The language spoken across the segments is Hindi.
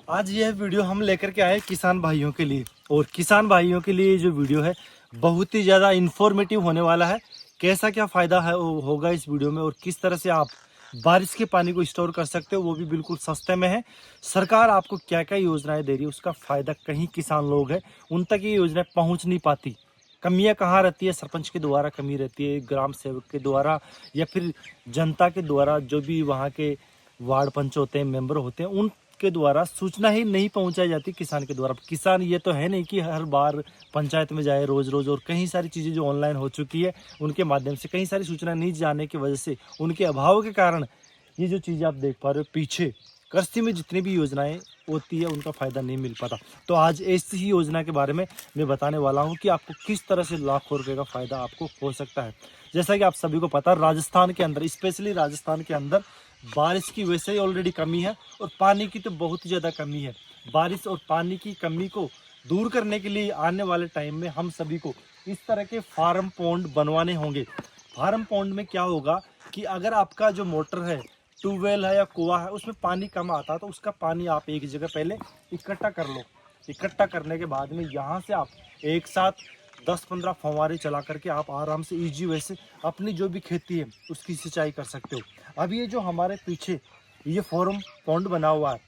आज यह वीडियो हम लेकर के आए किसान भाइयों के लिए। और किसान भाइयों के लिए जो वीडियो है बहुत ही ज़्यादा इन्फॉर्मेटिव होने वाला है। कैसा क्या फ़ायदा है वो होगा इस वीडियो में, और किस तरह से आप बारिश के पानी को स्टोर कर सकते हो, वो भी बिल्कुल सस्ते में है। सरकार आपको क्या क्या योजनाएं दे रही है, उसका फ़ायदा कहीं किसान लोग हैं उन तक ये योजनाएं पहुँच नहीं पाती। कमियां कहाँ रहती है? सरपंच के द्वारा कमी रहती है, ग्राम सेवक के द्वारा, या फिर जनता के द्वारा, जो भी वहाँ के वार्ड पंच होते हैं, मेंबर होते हैं, उनके द्वारा सूचना ही नहीं पहुंचाई जाती किसान के द्वारा। किसान ये तो है नहीं कि हर बार पंचायत में जाए रोज रोज, और कई सारी चीज़ें जो ऑनलाइन हो चुकी है उनके माध्यम से कई सारी सूचना नहीं जाने की वजह से, उनके अभाव के कारण ये जो चीज़ें आप देख पा रहे हो पीछे कृषि में जितनी भी योजनाएं होती है उनका फ़ायदा नहीं मिल पाता। तो आज ऐसी ही योजना के बारे में मैं बताने वाला हूं कि आपको किस तरह से लाखों रुपए का फ़ायदा आपको हो सकता है। जैसा कि आप सभी को पता, राजस्थान के अंदर, स्पेशली राजस्थान के अंदर बारिश की वैसे ही ऑलरेडी कमी है, और पानी की तो बहुत ही ज़्यादा कमी है। बारिश और पानी की कमी को दूर करने के लिए आने वाले टाइम में हम सभी को इस तरह के फार्म पॉन्ड बनवाने होंगे। फार्म पॉन्ड में क्या होगा कि अगर आपका जो मोटर है, ट्यूबवेल है या कुआं है, उसमें पानी कम आता है, तो उसका पानी आप एक जगह पहले इकट्ठा कर लो। इकट्ठा करने के बाद में यहाँ से आप एक साथ 10-15 फव्वारे चला करके आप आराम से ईजी वे से अपनी जो भी खेती है उसकी सिंचाई कर सकते हो। अब ये जो हमारे पीछे ये फार्म पॉन्ड बना हुआ है,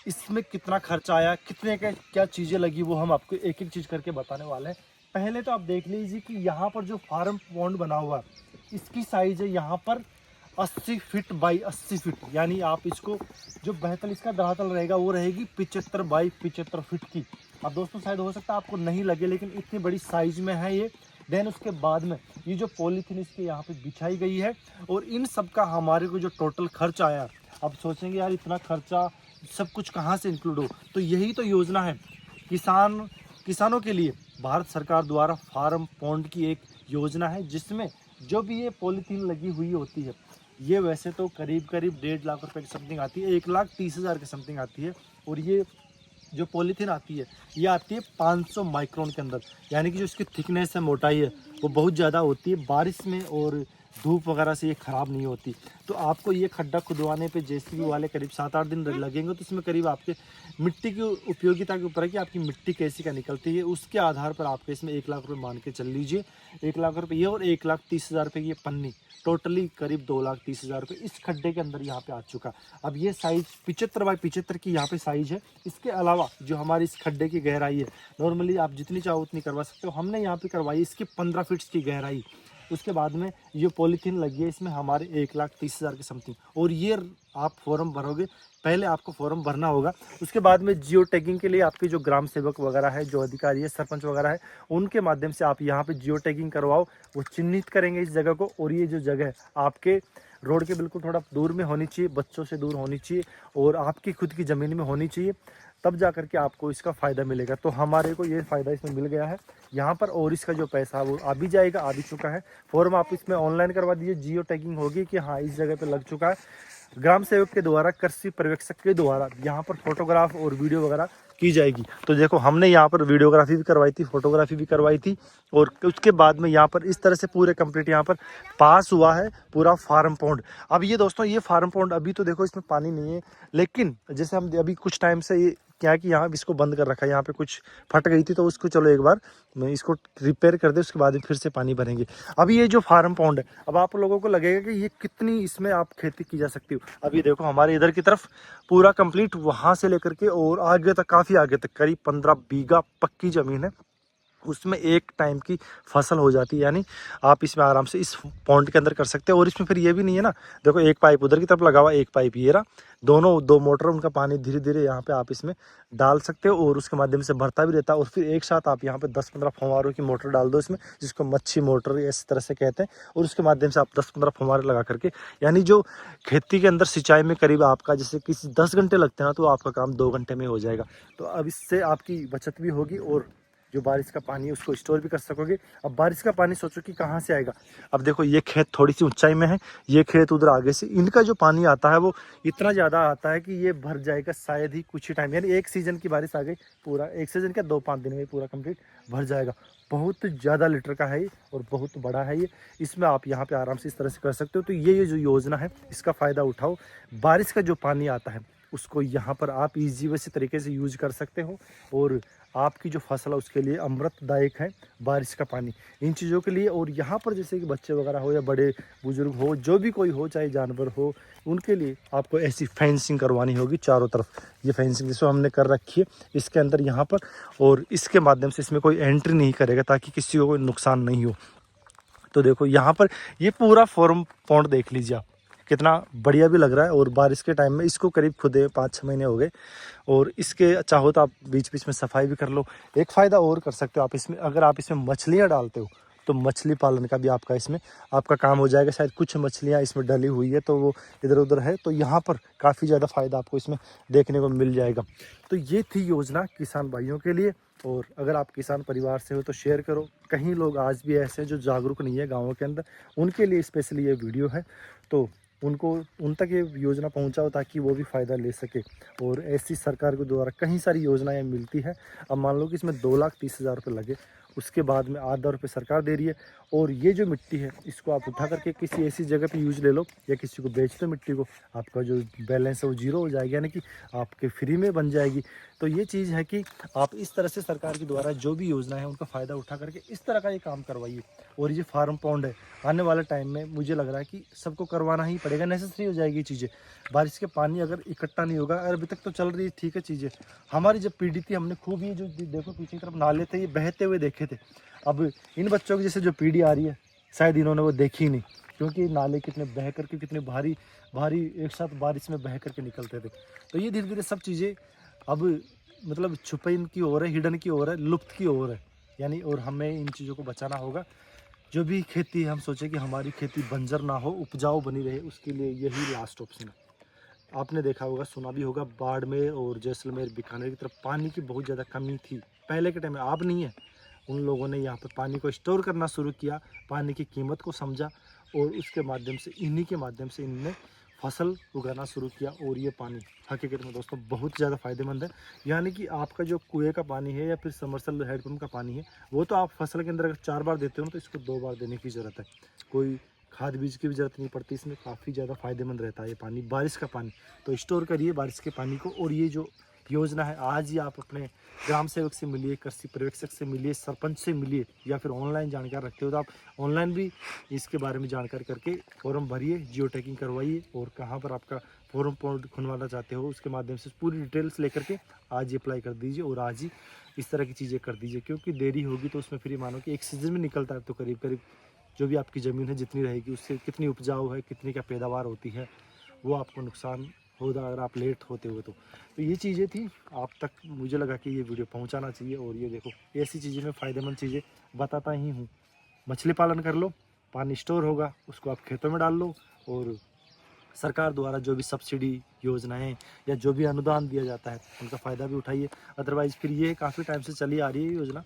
इसमें कितना खर्चा आया, कितने का क्या चीज़ें लगी, वो हम आपको एक एक चीज़ करके बताने वाले हैं। पहले तो आप देख लीजिए कि यहाँ पर जो फार्म पॉन्ड बना हुआ है, इसकी साइज़ है यहाँ पर 80 फीट बाई 80 फीट, यानी आप इसको जो बहतल इसका धरातल रहेगा वो रहेगी 75 बाई 75 फीट की। अब दोस्तों शायद हो सकता है आपको नहीं लगे, लेकिन इतनी बड़ी साइज में है ये। देन उसके बाद में ये जो पॉलीथीन इसके यहाँ पे बिछाई गई है, और इन सब का हमारे को जो टोटल खर्च आया, अब सोचेंगे यार इतना खर्चा सब कुछ कहाँ से इंक्लूड हो, तो यही तो योजना है किसानों के लिए। भारत सरकार द्वारा फार्म पॉन्ड की एक योजना है, जिसमें जो भी ये पॉलीथीन लगी हुई होती है, ये वैसे तो करीब करीब 1.5 लाख रुपए की समथिंग आती है, 1,30,000 की समथिंग आती है। और ये जो पॉलीथीन आती है ये आती है 500 माइक्रोन के अंदर, यानी कि जो इसकी थिकनेस है, मोटाई है, वो बहुत ज़्यादा होती है। बारिश में और धूप वगैरह से ये ख़राब नहीं होती। तो आपको ये खड्डा खुदवाने पे जेसीबी वाले करीब 7-8 दिन लगेंगे। तो इसमें करीब आपके मिट्टी की उपयोगिता के ऊपर है कि आपकी मिट्टी कैसी का निकलती है, उसके आधार पर आपके इसमें 1 लाख रुपये मान के चल लीजिए। 1 लाख रुपये ये, और 1,30,000 रुपये की ये पन्नी, टोटली करीब 2,30,000 रुपये इस खड्डे के अंदर यहाँ पे आ चुका। अब ये साइज 75 बाई 75 की यहाँ पे साइज है। इसके अलावा जो हमारी इस खड्डे की गहराई है, नॉर्मली आप जितनी चाहो उतनी करवा सकते हो, हमने यहाँ पे करवाई इसकी 15 फीट की गहराई। उसके बाद में ये पॉलीथीन लगी है इसमें हमारे 1,30,000 की समथिंग। और ये आप फॉर्म भरोगे, पहले आपको फॉर्म भरना होगा। उसके बाद में जियो टैगिंग के लिए आपके जो ग्राम सेवक वगैरह है, जो अधिकारी है, सरपंच वगैरह है, उनके माध्यम से आप यहाँ पे जियो टैगिंग करवाओ। वो चिन्हित करेंगे इस जगह को, और ये जो जगह है आपके रोड के बिल्कुल थोड़ा दूर में होनी चाहिए, बच्चों से दूर होनी चाहिए, और आपकी खुद की ज़मीन में होनी चाहिए, तब जा करके आपको इसका फ़ायदा मिलेगा। तो हमारे को ये फ़ायदा इसमें मिल गया है यहाँ पर, और इसका जो पैसा वो आ भी जाएगा, आ भी चुका है। फॉर्म आप इसमें ऑनलाइन करवा दीजिए, जियो टैगिंग होगी कि हाँ इस जगह पे लग चुका है। ग्राम सेवक के द्वारा, कृषि पर्यवेक्षक के द्वारा यहाँ पर फोटोग्राफ और वीडियो वगैरह की जाएगी। तो देखो हमने यहाँ पर वीडियोग्राफी भी करवाई थी, फोटोग्राफी भी करवाई थी, और उसके बाद में यहाँ पर इस तरह से पूरे कंप्लीट यहाँ पर पास हुआ है पूरा फार्म पॉन्ड। अब ये दोस्तों ये फार्म पॉन्ड अभी तो देखो इसमें पानी नहीं है, लेकिन जैसे हम अभी कुछ टाइम से ये क्या है कि यहाँ इसको बंद कर रखा है, यहाँ पे कुछ फट गई थी, तो उसको चलो एक बार मैं इसको रिपेयर कर दे, उसके बाद फिर से पानी भरेंगे। अब ये जो फार्म पॉन्ड है, अब आप लोगों को लगेगा कि ये कितनी इसमें आप खेती की जा सकती हो। अभी देखो हमारे इधर की तरफ पूरा कंप्लीट वहाँ से लेकर के और आगे तक, काफ़ी आगे तक, करीब 15 बीघा पक्की ज़मीन है, उसमें एक टाइम की फसल हो जाती है। यानी आप इसमें आराम से इस पॉन्ड के अंदर कर सकते हैं। और इसमें फिर ये भी नहीं है ना, देखो एक पाइप उधर की तरफ लगा हुआ, एक पाइप ये रहा, दोनों दो मोटर, उनका पानी धीरे धीरे यहाँ पे आप इसमें डाल सकते हो, और उसके माध्यम से भरता भी रहता है। और फिर एक साथ आप यहाँ पे 10-15 फव्वारों की मोटर डाल दो इसमें, जिसको मच्छी मोटर इस तरह से कहते हैं, और उसके माध्यम से आप 10-15 फव्वारे लगा करके, यानी जो खेती के अंदर सिंचाई में करीब आपका जैसे किसी 10 घंटे लगते हैं, तो आपका काम 2 घंटे में हो जाएगा। तो अब इससे आपकी बचत भी होगी, और जो बारिश का पानी है उसको स्टोर भी कर सकोगे। अब बारिश का पानी सोचो कि कहाँ से आएगा। अब देखो ये खेत थोड़ी सी ऊंचाई में है, ये खेत उधर आगे से, इनका जो पानी आता है वो इतना ज़्यादा आता है कि ये भर जाएगा शायद ही कुछ ही टाइम, यानी एक सीज़न की बारिश आ गई, पूरा एक सीज़न क्या 2-5 दिन में पूरा कंप्लीट भर जाएगा। बहुत ज़्यादा लीटर का है ये, और बहुत बड़ा है ये। इसमें आप यहाँ पे आराम से इस तरह से कर सकते हो। तो ये जो योजना है इसका फ़ायदा उठाओ। बारिश का जो पानी आता है उसको यहाँ पर आप ईजी वैसे तरीके से यूज कर सकते हो। और आपकी जो फसल है उसके लिए अमृतदायक है बारिश का पानी, इन चीज़ों के लिए। और यहाँ पर जैसे कि बच्चे वगैरह हो या बड़े बुजुर्ग हो, जो भी कोई हो, चाहे जानवर हो, उनके लिए आपको ऐसी फेंसिंग करवानी होगी चारों तरफ। ये फेंसिंग जिसको हमने कर रखी है इसके अंदर यहाँ पर, और इसके माध्यम से इसमें कोई एंट्री नहीं करेगा ताकि किसी को कोई नुकसान नहीं हो। तो देखो यहाँ पर ये पूरा फॉर्म पॉन्ड देख लीजिए आप, कितना बढ़िया भी लग रहा है। और बारिश के टाइम में इसको करीब खुदे 5-6 महीने हो गए, और इसके चाहो तो आप बीच बीच में सफाई भी कर लो। एक फ़ायदा और कर सकते हो आप इसमें, अगर आप इसमें मछलियाँ डालते हो तो मछली पालन का भी आपका इसमें आपका काम हो जाएगा। शायद कुछ मछलियाँ इसमें डली हुई है तो वो इधर उधर है, तो यहाँ पर काफ़ी ज़्यादा फ़ायदा आपको इसमें देखने को मिल जाएगा। तो ये थी योजना किसान भाइयों के लिए। और अगर आप किसान परिवार से हो तो शेयर करो। कहीं लोग आज भी ऐसे हैं जो जागरूक नहीं है गाँवों के अंदर, उनके लिए स्पेशली ये वीडियो है। तो उनको उन तक ये योजना पहुंचाओ ताकि वो भी फ़ायदा ले सके। और ऐसी सरकार के द्वारा कई सारी योजनाएं मिलती है। अब मान लो कि इसमें 2,30,000 रुपये लगे, उसके बाद में आधा रुपये सरकार दे रही है। और ये जो मिट्टी है इसको आप उठा करके किसी ऐसी जगह पे यूज ले लो, या किसी को बेच दो मिट्टी को, आपका जो बैलेंस है वो जीरो हो जाएगा, यानी कि आपके फ्री में बन जाएगी। तो ये चीज़ है कि आप इस तरह से सरकार के द्वारा जो भी योजना है उनका फ़ायदा उठा करके इस तरह का ये काम करवाइए। और ये फार्म पॉन्ड है, आने वाले टाइम में मुझे लग रहा है कि सबको करवाना ही पड़ेगा, नेसेसरी हो जाएगी चीज़ें। बारिश के पानी अगर इकट्ठा नहीं होगा, अभी तक तो चल रही है ठीक है चीज़ें, हमारी जब पीढ़ी थी हमने खूब ये जो देखो पीछे की तरफ नाले थे ये बहते हुए देखे थे। अब इन बच्चों की जैसे जो पीढ़ी आ रही है शायद इन्होंने वो देखी ही नहीं, क्योंकि नाले कितने बह करके कितने भारी भारी एक साथ बारिश में बह करके निकलते थे। तो ये धीरे धीरे सब चीज़ें अब मतलब छुपे इनकी ओर है, हिडन की ओर है, लुप्त की ओर है यानी। और हमें इन चीज़ों को बचाना होगा। जो भी खेती है हम सोचें कि हमारी खेती बंजर ना हो, उपजाऊ बनी रहे, उसके लिए यही लास्ट ऑप्शन है। आपने देखा होगा, सुना भी होगा, बाड़मेर और जैसलमेर बीकानेर की तरफ पानी की बहुत ज़्यादा कमी थी पहले के टाइम में, अब नहीं है। उन लोगों ने यहाँ पर पानी को स्टोर करना शुरू किया, पानी की कीमत को समझा, और उसके माध्यम से इन्हीं के माध्यम से इनने फसल उगाना शुरू किया। और ये पानी हकीकत में दोस्तों बहुत ज़्यादा फ़ायदेमंद है। यानी कि आपका जो कुएं का पानी है या फिर समरसेबल हैंडपम्प का पानी है, वो तो आप फसल के अंदर अगर 4 बार देते हो तो इसको 2 बार देने की ज़रूरत है। कोई खाद बीज की भी ज़रूरत नहीं पड़ती, इसमें काफ़ी ज़्यादा फ़ायदेमंद रहता है ये पानी, बारिश का पानी। तो स्टोर करिए बारिश के पानी को। और ये जो योजना है आज ही आप अपने ग्राम सेवक से मिलिए, कृषि पर्यवेक्षक से मिलिए, सरपंच से मिलिए, या फिर ऑनलाइन जानकारी रखते हो तो आप ऑनलाइन भी इसके बारे में जानकारी करके फॉर्म भरिए, जियो टैगिंग करवाइए, और कहाँ पर आपका फॉर्म पॉइंट खुलवाना चाहते हो उसके माध्यम से पूरी डिटेल्स लेकर के आज ही अप्लाई कर दीजिए। और आज ही इस तरह की चीज़ें कर दीजिए, क्योंकि देरी होगी तो उसमें फिर मानो कि एक सीजन में निकलता है तो करीब करीब जो भी आपकी ज़मीन है जितनी रहेगी उससे कितनी उपजाऊ है, कितनी क्या पैदावार होती है, वो आपको नुकसान होगा अगर आप लेट होते हुए। तो ये चीज़ें थी आप तक, मुझे लगा कि ये वीडियो पहुंचाना चाहिए। और ये देखो ऐसी चीज़ें मैं फ़ायदेमंद चीज़ें बताता ही हूँ। मछली पालन कर लो, पानी स्टोर होगा, उसको आप खेतों में डाल लो, और सरकार द्वारा जो भी सब्सिडी योजनाएं या जो भी अनुदान दिया जाता है उनका फ़ायदा भी उठाइए। अदरवाइज़ फिर ये काफ़ी टाइम से चली आ रही है योजना,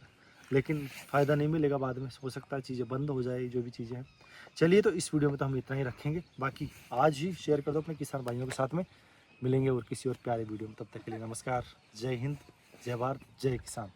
लेकिन फ़ायदा नहीं मिलेगा, बाद में हो सकता है चीज़ें बंद हो जाए जो भी चीज़ें हैं। चलिए, तो इस वीडियो में तो हम इतना ही रखेंगे, बाकी आज ही शेयर कर दो अपने किसान भाइयों के साथ में। मिलेंगे और किसी और प्यारे वीडियो में, तब तक के लिए नमस्कार, जय हिंद, जय भारत, जय किसान।